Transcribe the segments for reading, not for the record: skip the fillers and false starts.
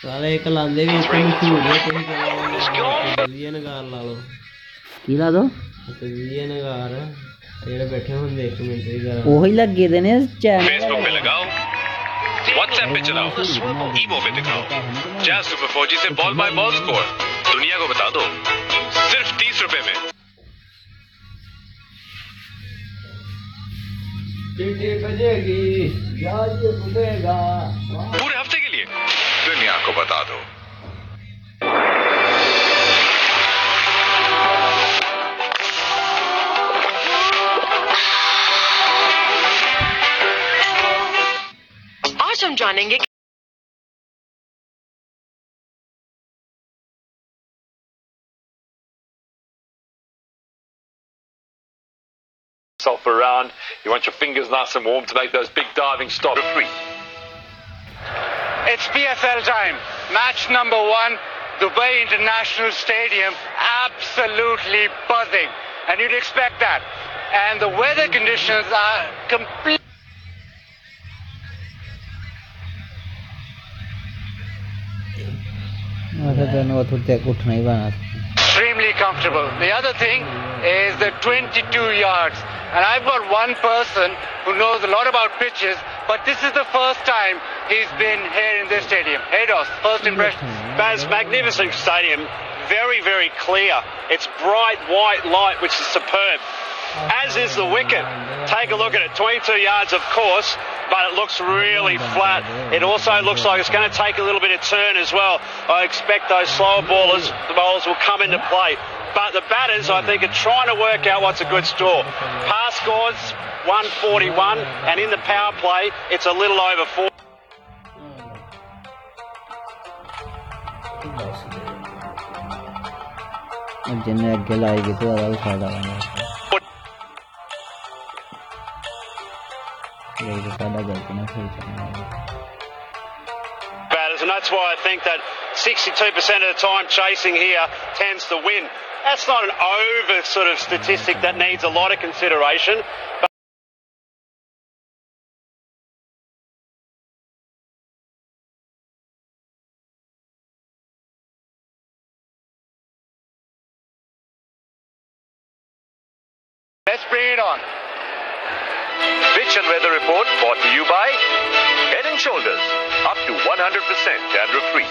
साले कलांदे भी इतने मशहूर है PTV नगार ला लो की ला दो PTV नगार जेड़े बैठे होंगे एक मिनट जरा ओही लगे दे ने चैनल फेसबुक पे लगाओ व्हाट्सएप पे चलाओ ईमो पे दिखाओ Geo Supper 4G से बॉल बाय बॉल स्कोर दुनिया को बता दो सिर्फ 30 रुपए में चिट्ठी बजेगी याद सुनेगा पूरे हफ्ते के लिए दुनिया को बता दो आज हम जानेंगे yourself around. You want your fingers nice and warm to make those big diving stops. It's PSL time. Match number 1, Dubai International Stadium, absolutely buzzing. And you'd expect that. And the weather conditions are completely extremely comfortable. The other thing is the 22 yards. And I've got one person who knows a lot about pitches, but this is the first time he's been here in this stadium. Hey, Dos, first impression? Baz, magnificent stadium. Very, very clear. It's bright white light, which is superb. As is the wicket. Take a look at it. 22 yards, of course, but it looks really flat. It also looks like it's going to take a little bit of turn as well. I expect those slower bowlers, the bowlers will come into play. But the batters, I think, are trying to work out what's a good score. Pass scores 141, and in the power play, it's a little over 4. Batters, and that's why I think that 62% of the time chasing here tends to win. That's not an over sort of statistic that needs a lot of consideration. But let's bring it on. Pitch and weather report brought to you by Head and Shoulders, up to 100% dandruff-free.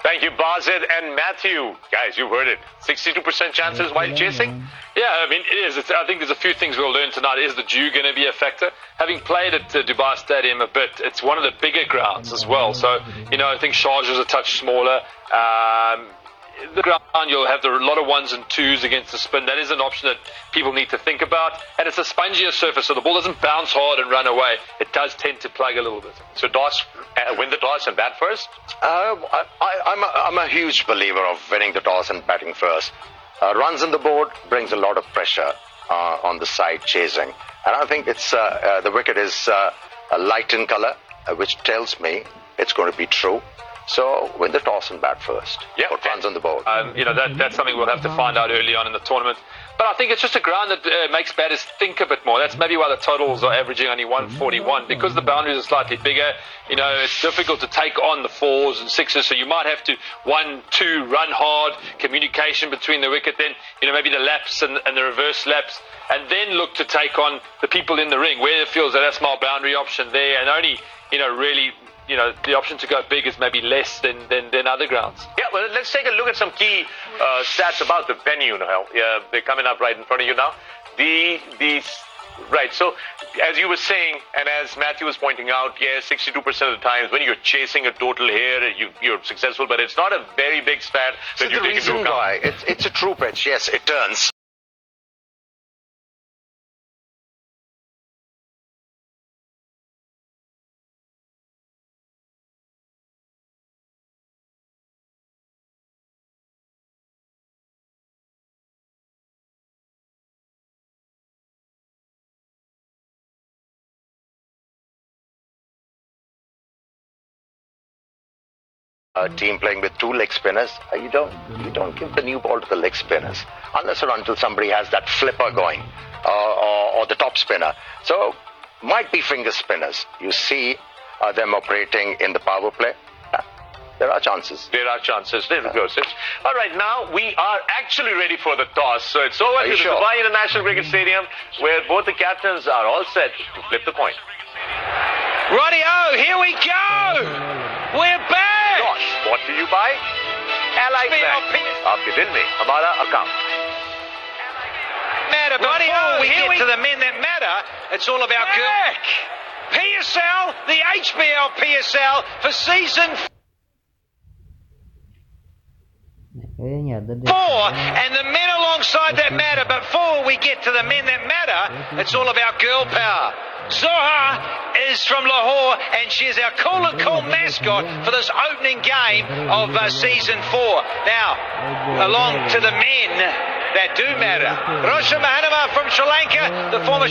Thank you, Bazid and Matthew. Guys, you've heard it. 62% chances while chasing? Yeah, I mean, it is. I think there's a few things we'll learn tonight. Is the dew going to be a factor? Having played at Dubai Stadium a bit, it's one of the bigger grounds as well. So, I think Sharjah is a touch smaller. The ground, you'll have a lot of ones and twos against the spin. That is an option that people need to think about. And it's a spongier surface, so the ball doesn't bounce hard and run away. It does tend to plug a little bit. So toss, win the toss and bat first? I'm a huge believer of winning the toss and batting first. Runs on the board brings a lot of pressure on the side chasing. And I think it's the wicket is light in color, which tells me it's going to be true. So win the toss and bat first. Yeah, put runs on the board. That's something we'll have to find out early on in the tournament. But I think it's just a ground that makes batters think a bit more. That's maybe why the totals are averaging only 141, because the boundaries are slightly bigger. It's difficult to take on the fours and sixes, so you might have to 1, 2 run hard, communication between the wicket, then maybe the laps and the reverse laps, and then look to take on the people in the ring where it feels that small boundary option there, and only really. The option to go big is maybe less than other grounds. Yeah, well, let's take a look at some key stats about the venue now. They're coming up right in front of you now. Right, so as you were saying, and as Matthew was pointing out, 62% of the times when you're chasing a total here, you're successful, but it's not a very big stat that you take into account. It's a true pitch, yes, it turns. A team playing with 2 leg spinners, you don't give the new ball to the leg spinners unless or until somebody has that flipper going or the top spinner. So might be finger spinners. You see them operating in the power play. there are chances. There are chances. There we go. All right, now we are actually ready for the toss. So it's over to the sure? Dubai International Cricket Stadium, where both the captains are all set to flip the coin. Rightio, here we go! We're back! Toss brought to you by Allied Bank. Aapke dil mein hamara account. Matter, before we get to the men that matter, it's all about PSL, the HBL PSL for season 4, and the men alongside that matter. But before we get to the men that matter, it's all about girl power. Zoha is from Lahore, and she is our cool and cool mascot for this opening game of season 4. Now, along to the men that do matter. Rosha Mahanama from Sri Lanka, the former...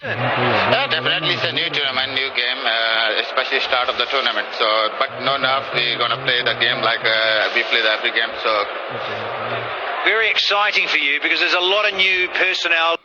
Yeah, definitely it's a new tournament, new game, especially start of the tournament. So, but no nerve, we're gonna play the game like we play every game. So, very exciting for you because there's a lot of new personnel.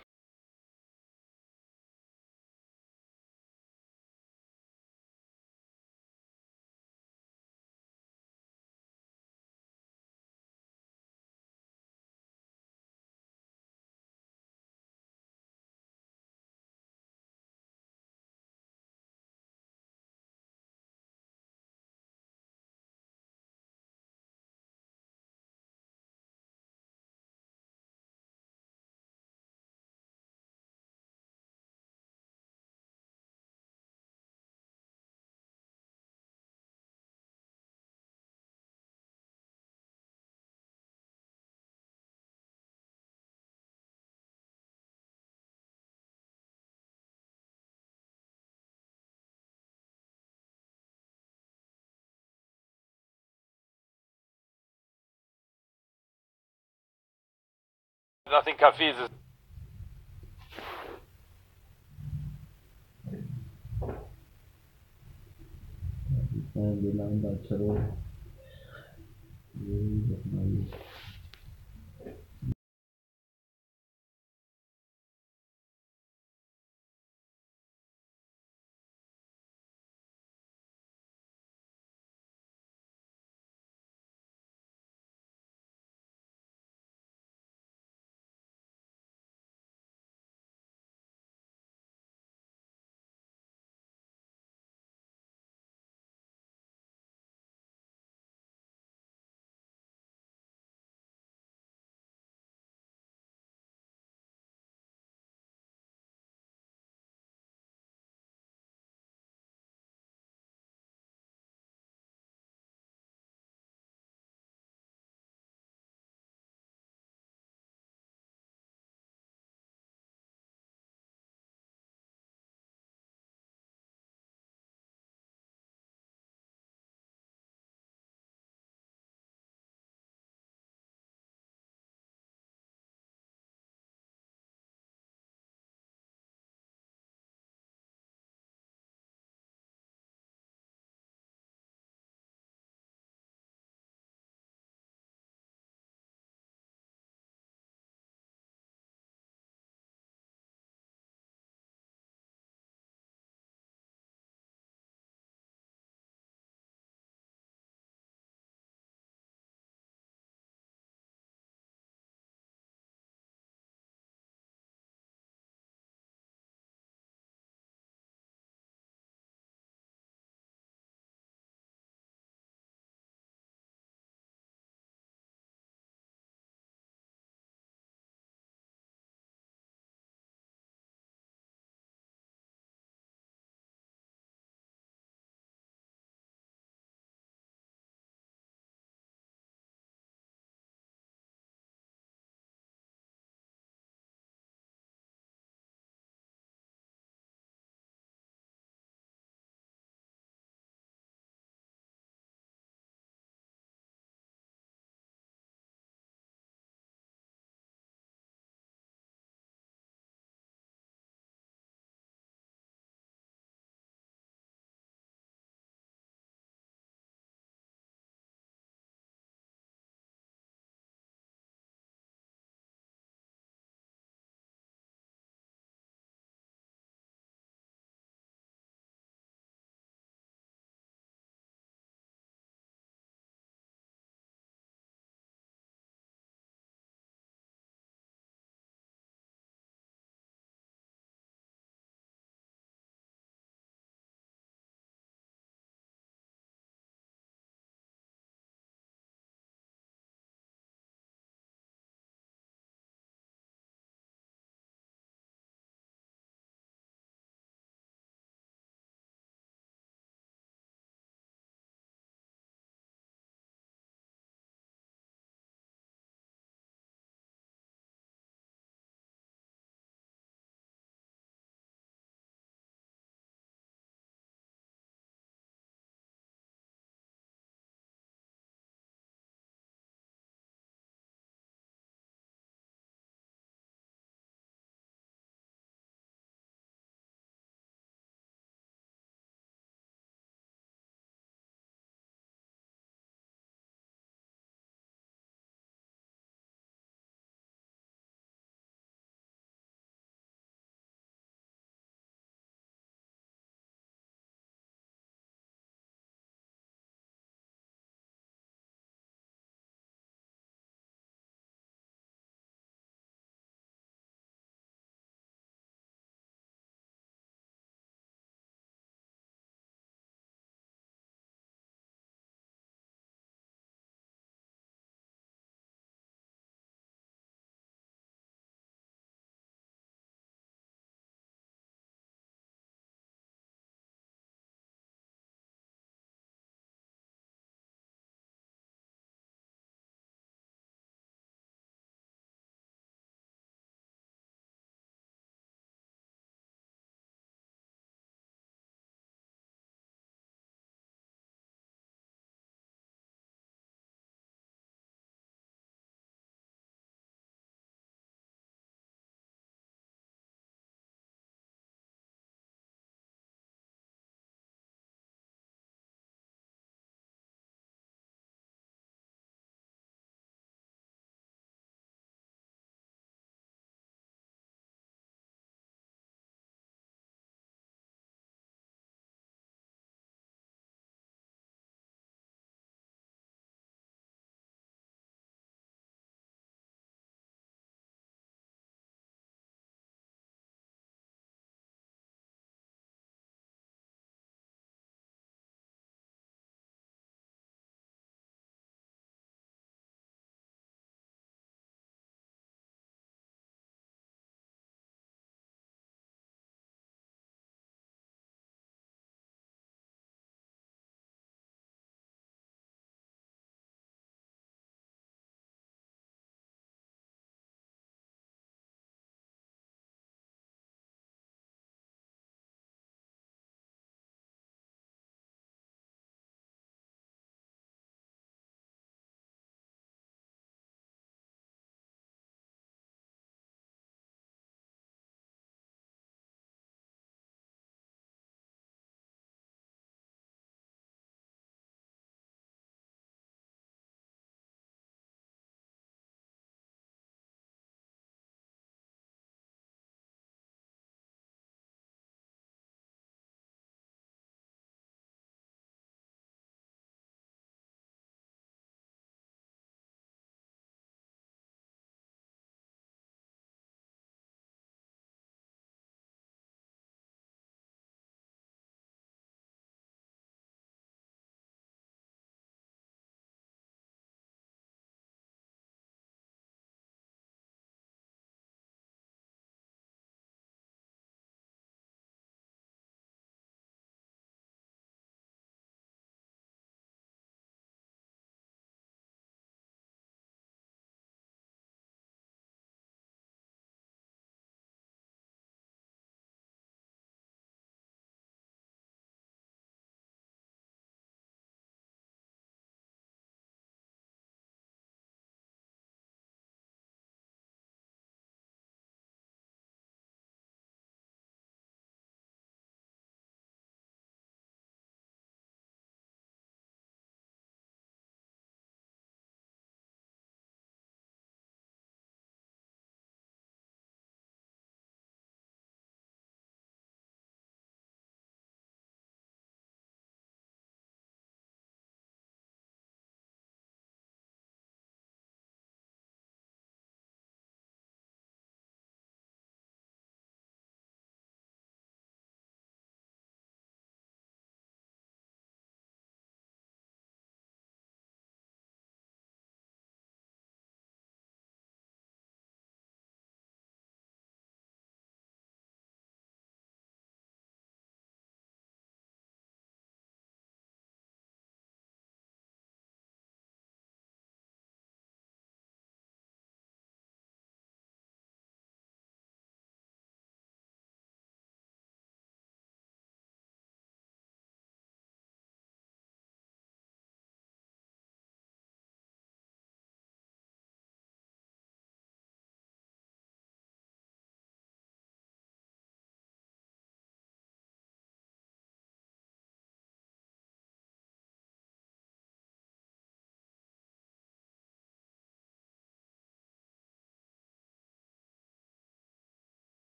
Nothing Kafiz is...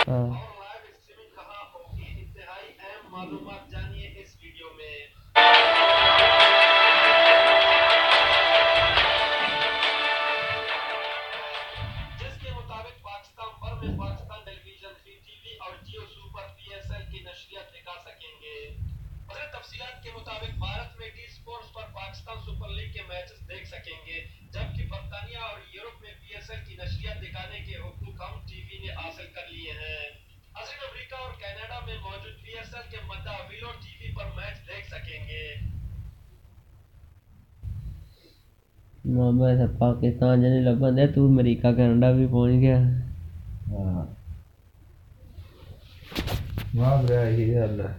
हाँ जिसके मुताबिक पाकिस्तान भर में Pakistan television PTV और जियो super PSL की नशरियात दिखा सकेंगे। और तफसीलात के मुताबिक भारत में टी स्पोर्ट्स पर पाकिस्तान सुपर लीग के मैचेस देख सकेंगे, जबकि बर्तानिया और यूरोप में PSL की नशरियात दिखाने के हुकूक हम टीवी ने हासिल कर लिए हैं। अमेरिका और कनाडा में मौजूद PSL के मद्दा विलो टीवी पर मैच देख सकेंगे। मामा पाकिस्तान जाने लगा दे तू अमेरिका कनाडा भी पहुंच गया। हाँ वाह यही हाल है।